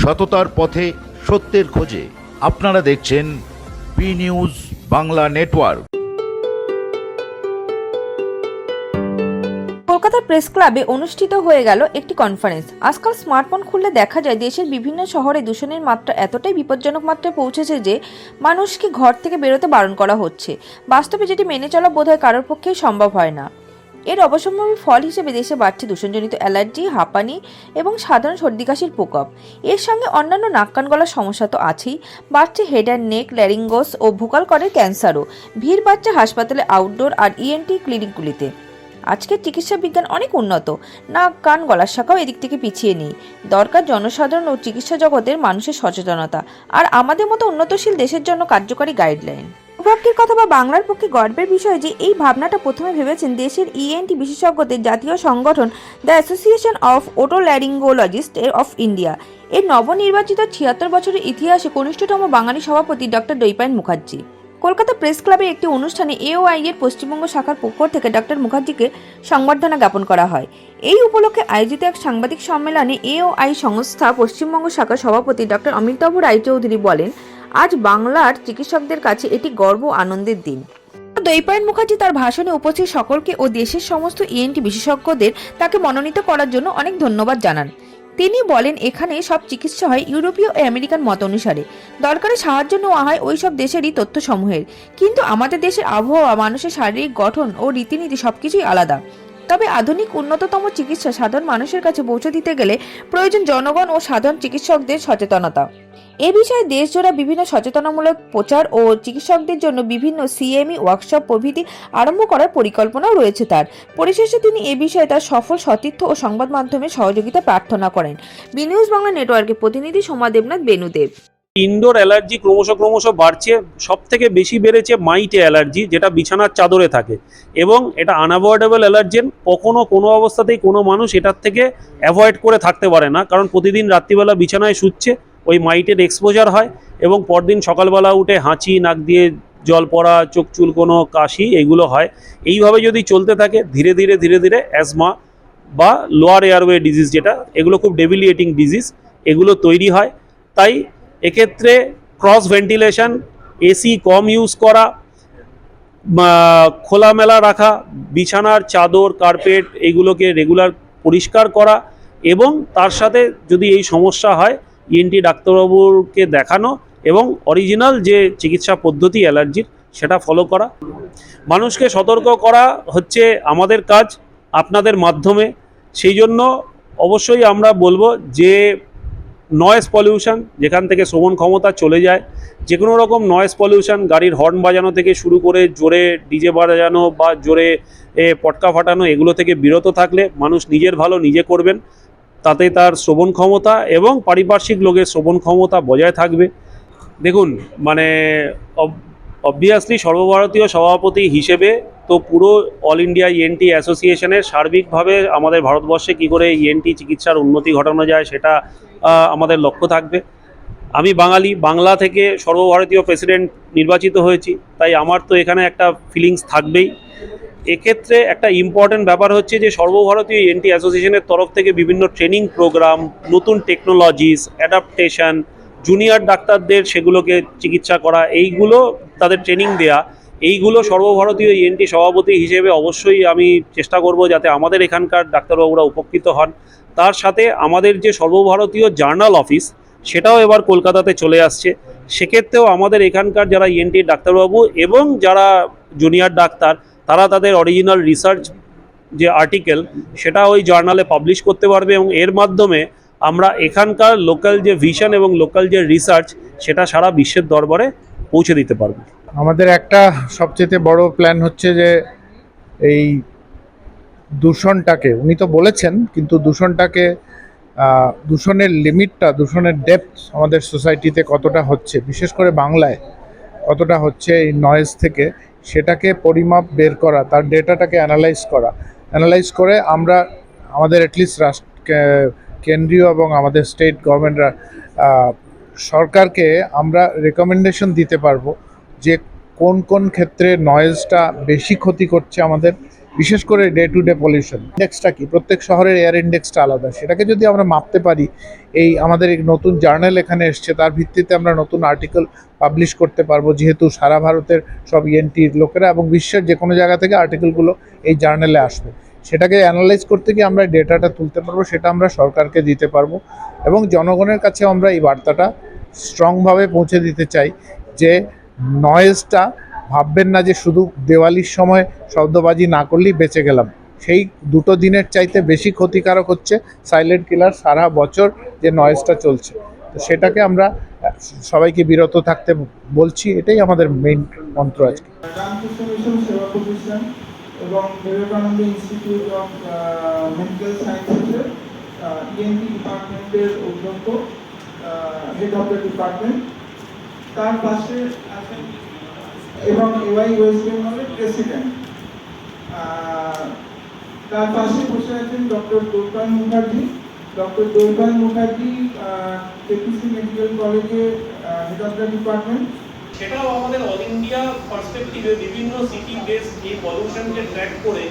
সততার পথে সত্যের খোঁজে। আপনারা দেখছেন বি নিউজ বাংলা নেটওয়ার্ক। কলকাতার প্রেস ক্লাবে অনুষ্ঠিত হয়ে গেল একটি কনফারেন্স। আজকাল স্মার্টফোন খুললে দেখা যায় দেশের বিভিন্ন শহরে দূষণের মাত্রা এতটাই বিপজ্জনক মাত্রায় পৌঁছেছে যে মানুষকে ঘর থেকে বেরোতে বারণ করা হচ্ছে। বাস্তবে যেটি মেনে চলা বোধহয় কারোর পক্ষেই সম্ভব হয় না। এর অবশ্যম্ভাবী ফল হিসেবে দেশে বাড়ছে দূষণজনিত অ্যালার্জি, হাঁপানি এবং সাধারণ সর্দি কাশির প্রকোপ। এর সঙ্গে অন্যান্য নাক কান গলার সমস্যা তো আছেই, বাড়ছে হেড অ্যান্ড নেক, ল্যারিঙ্গোস ও ভোকাল কর্ডের ক্যান্সারও। ভিড় বাড়ছে হাসপাতালে, আউটডোর আর ইএনটি ক্লিনিকগুলিতে। আজকের চিকিৎসা বিজ্ঞান অনেক উন্নত, নাক কান গলার শাখাও এদিক থেকে পিছিয়ে নেই। দরকার জনসাধারণ ও চিকিৎসা জগতের মানুষের সচেতনতা আর আমাদের মতো উন্নতশীল দেশের জন্য কার্যকরী গাইডলাইন। সৌভাগ্যের কথা বা বাংলার পক্ষে গর্বের বিষয় যে এই ভাবনাটা প্রথমে ভেবেছেন দেশের ইএনটি বিশেষজ্ঞদের জাতীয় সংগঠন the association of otolaryngologists of India. এর নবনির্বাচিত 76 বছরের ইতিহাসে কনিষ্ঠতম বাঙালি সভাপতি ডক্টর দৈপায়ন মুখার্জি। কলকাতা প্রেস ক্লাবের একটি অনুষ্ঠানে এওআই এর পশ্চিমবঙ্গ শাখার পক্ষ থেকে ডক্টর মুখার্জিকে সংবর্ধনা জ্ঞাপন করা হয়। এই উপলক্ষে আয়োজিত এক সাংবাদিক সম্মেলনে এওআই সংস্থা পশ্চিমবঙ্গ শাখার সভাপতি ডক্টর অমিতাভ রায়চৌধুরী বলেন, আজ বাংলার চিকিৎসকদের কাছে এটি গর্ব ও আনন্দের দিন। দৈপায়ন মুখার্জি তার ভাষণে উপস্থিত সকলকে ও দেশের সমস্ত ইএনটি বিশেষজ্ঞদের তাকে মনোনীত করার জন্য অনেক ধন্যবাদ জানান। তিনি বলেন, এখানে সব চিকিৎসা হয় ইউরোপীয় ও আমেরিকান মত অনুসারে। দরকারি সাহায্য নেওয়া হয় ওই সব দেশেরই তথ্যসমূহের, কিন্তু আমাদের দেশের আবহাওয়া, মানুষের শারীরিক গঠন ও রীতিনীতি সবকিছুই আলাদা। তবে আধুনিক উন্নততম চিকিৎসা সাধারণ মানুষের কাছে পৌঁছে দিতে গেলে প্রয়োজন জনগণ ও সাধারণ চিকিৎসকদের সচেতনতা। এ বিষয়ে দেশজোড়া বিভিন্ন সচেতনামূলক প্রচার ও চিকিৎসকদের জন্য বিভিন্ন সিএমই ওয়ার্কশপ প্রভৃতি আরম্ভ করার পরিকল্পনাও রয়েছে তার। পরিশেষে তিনি এ বিষয়ে তার সফল সতীর্থ ও সংবাদ মাধ্যমের সহযোগিতা প্রার্থনা করেন। বি নিউজ বাংলা নেটওয়ার্কের প্রতিনিধি সোমা দেবনাথ, বেনুদেব। ইনডোর অ্যালার্জি ক্রমশ বাড়ছে। সব থেকে বেশি বেড়েছে মাইটে অ্যালার্জি, যেটা বিছানার চাদরে থাকে, এবং এটা আনঅ্যাভয়েডেবল অ্যালার্জেন। কোনো অবস্থাতেই কোনো মানুষ এটার থেকে অ্যাভয়েড করে থাকতে পারে না, কারণ প্রতিদিন রাত্রিবেলা বিছানায় শুচ্ছে, ওই মাইটের এক্সপোজার হয় এবং পরদিন সকালবেলা উঠে হাঁচি, নাক দিয়ে জল পড়া, চোখ চুলকোনো, কাশি এগুলো হয়। এইভাবে যদি চলতে থাকে ধীরে ধীরে অ্যাজমা বা লোয়ার এয়ারওয়ে ডিজিজ, যেটা এগুলো খুব ডেবিলিয়েটিং ডিজিজ, এগুলো তৈরি হয়। তাই এক্ষেত্রে ক্রস ভেন্টিলেশন, এসি কম ইউজ করা, খোলামেলা রাখা, বিছানার চাদর, কার্পেট এগুলোকে রেগুলার পরিষ্কার করা, এবং তার সাথে যদি এই সমস্যা হয় ইএনটি ডাক্তারবাবুকে দেখানো এবং অরিজিনাল যে চিকিৎসা পদ্ধতি অ্যালার্জির সেটা ফলো করা। মানুষকে সতর্ক করা হচ্ছে আমাদের কাজ আপনাদের মাধ্যমে। সেই জন্য অবশ্যই আমরা বলবো যে নয়েজ পলিউশন, যেখান থেকে শ্রবণ ক্ষমতা চলে যায়, যে কোনো রকম নয়েজ পলিউশন, গাড়ির হর্ন বাজানো থেকে শুরু করে জোরে ডিজে বাজানো বা জোরে পটকা ফাটানো, এগুলো থেকে বিরত থাকলে মানুষ নিজের ভালো নিজে করবেন, তাতে তার শ্রবণ ক্ষমতা এবং পারিপার্শ্বিক লোকের শ্রবণ ক্ষমতা বজায় থাকবে। দেখুন, মানে অবভিয়াসলি সর্বভারতীয় সভাপতি হিসেবে তো পুরো অল ইন্ডিয়া ইএনটি অ্যাসোসিয়েশনের সার্বিকভাবে আমাদের ভারতবর্ষে কী করে ইএনটি চিকিৎসার উন্নতি ঘটানো যায় সেটা আমাদের লক্ষ্য থাকবে। আমি বাঙালি, বাংলা থেকে সর্বভারতীয় প্রেসিডেন্ট নির্বাচিত হয়েছি, তাই আমার তো এখানে একটা ফিলিংস থাকবেই। এক্ষেত্রে একটা ইম্পর্টেন্ট ব্যাপার হচ্ছে যে সর্বভারতীয় ইএনটি অ্যাসোসিয়েশনের তরফ থেকে বিভিন্ন ট্রেনিং প্রোগ্রাম, নতুন টেকনোলজিস, অ্যাডাপ্টেশন, জুনিয়র ডাক্তারদের সেগুলোকে চিকিৎসা করা, এইগুলো তাদের ট্রেনিং দেয়া, এইগুলো সর্বভারতীয় ইএনটি সভাপতি হিসেবে অবশ্যই আমি চেষ্টা করব যাতে আমাদের এখানকার ডাক্তারবাবুরা উপকৃত হন। তার সাথে আমাদের যে সর্বভারতীয় জার্নাল অফিস, সেটাও এবার কলকাতাতে চলে আসছে। সেক্ষেত্রেও আমাদের এখানকার যারা ইএনটি ডাক্তারবাবু এবং যারা জুনিয়র ডাক্তার, তারা তাদের অরিজিনাল রিসার্চ যে আর্টিকেল সেটা ওই জার্নালে পাবলিশ করতে পারবে, এবং এর মাধ্যমে আমরা এখানকার লোকাল যে ভিশন এবং লোকাল যে রিসার্চ সেটা সারা বিশ্বের দরবারে পৌঁছে দিতে পারবে। আমাদের একটা সবচেয়ে বড় প্ল্যান হচ্ছে যে এই দূষণটাকে, উনি তো বলেছেন, কিন্তু দূষণের লিমিটটা, দূষণের ডেপথ আমাদের সোসাইটিতে কতটা হচ্ছে, বিশেষ করে বাংলায় কতটা হচ্ছে এই নয়েজ থেকে, সেটাকে পরিমাপ বের করা, তার ডেটাটাকে অ্যানালাইজ করে আমরা আমাদের অ্যাটলিস্ট কেন্দ্রীয় এবং আমাদের স্টেট গভর্নমেন্টরা, সরকারকে আমরা রেকমেন্ডেশন দিতে পারবো যে কোন কোন ক্ষেত্রে নয়েজটা বেশি ক্ষতি করছে আমাদের, বিশেষ করে ডে টু ডে পলিউশন ইন্ডেক্সটা কি, প্রত্যেক শহরের এয়ার ইন্ডেক্সটা আলাদা, সেটাকে যদি আমরা মাপতে পারি, এই আমাদের এই নতুন জার্নাল এখানে এসছে, তার ভিত্তিতে আমরা নতুন আর্টিকেল পাবলিশ করতে পারবো, যেহেতু সারা ভারতের সব ইএনটির লোকেরা এবং বিশ্বের যে কোনো জায়গা থেকে আর্টিকেলগুলো এই জার্নালে আসবে, সেটাকে অ্যানালাইজ করতে গিয়ে আমরা ডেটাটা তুলতে পারবো, সেটা আমরা সরকারকে দিতে পারবো এবং জনগণের কাছে আমরা এই বার্তাটা স্ট্রংভাবে পৌঁছে দিতে চাই যে নয়েজটা ভাববেন না যে শুধু দেওয়ালির সময় শব্দবাজি না করলেই বেঁচে গেলাম। সেই দুটো দিনের চাইতে বেশি ক্ষতিকারক হচ্ছে সাইলেন্ট কিলার সারা বছর যে নয়েজটা চলছে। তো সেটাকে আমরা সবাইকে বিরত থাকতে বলছি, এটাই আমাদের মেইন মন্ত্র আজকে। রামকৃষ্ণ মিশন সেবা প্রতিষ্ঠান এবং বিবেকানন্দ ইনস্টিটিউট অফ মেডিকেল সায়েন্সেসের ইএনটি ডিপার্টমেন্টের অধ্যক্ষ, হেড অফ দ্য ডিপার্টমেন্ট, তার পাশে আছেন এবং এওয়াই ওয়েস্ট বেঙ্গলের প্রেসিডেন্ট, তার পাশে বসে আছেন doctor Dwaipayan Mukherjee. Doctor Dwaipayan Mukherjee KPC medical কলেজের হেড অফ দ্য ডিপার্টমেন্ট। সেটাও আমাদের অল ইন্ডিয়া পার্সপেক্টিভে বিভিন্ন সিটি বেস এই পলিউশনকে ট্র্যাক করে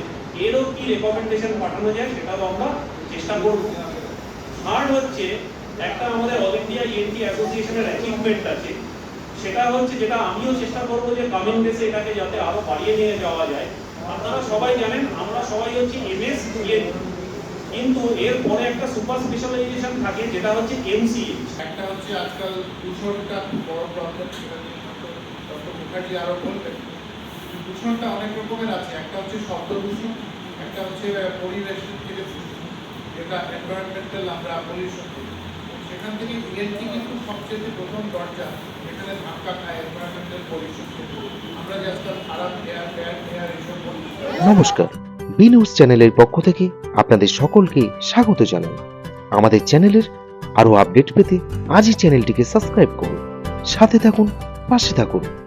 এরও কি রেকমেন্ডেশন পাঠানো যায় সেটাও আমরা চেষ্টা করব। আর হচ্ছে একটা আমাদের অল ইন্ডিয়া ইএনটি অ্যাসোসিয়েশনের অ্যাচিভমেন্ট আছে, সেটা হচ্ছে যেটা আমিও চেষ্টা করবো যে কামিং ডেসে এটাকে যাতে আরো বাড়িয়ে নিয়ে যাওয়া যায়। আপনারা সবাই জানেন আমরা সবাই হচ্ছে এমএস ইএনটি, কিন্তু এর পরে একটা সুপার স্পেশালাইজেশন থাকে যেটা হচ্ছে এমসিএইচ। একটা হচ্ছে আজকাল দূষণটা বড় প্রবলেম, সেটা নিয়ে ডক্টর মুখার্জি আরও বলবেন। দূষণটা অনেক রকমের আছে, একটা হচ্ছে শব্দ দূষণ, একটা হচ্ছে পরিবেশ থেকে যেটা এনভায়রনমেন্টাল আমরা পলিউশন করি, সেখান থেকে ইএনটি কিন্তু সবচেয়ে প্রথম দরজা, এখানে ধাক্কা খায় এনভায়রনমেন্টাল পলিউশন থেকে। আমরা যে আজকাল খারাপ এয়ার এইসব বলি। নমস্কার, বি নিউজ চ্যানেলের পক্ষ থেকে আপনাদের সকলকে স্বাগত জানাই। আমাদের চ্যানেলের আরো আপডেট পেতে আজই চ্যানেলটিকে সাবস্ক্রাইব করুন, সাথে থাকুন, পাশে থাকুন।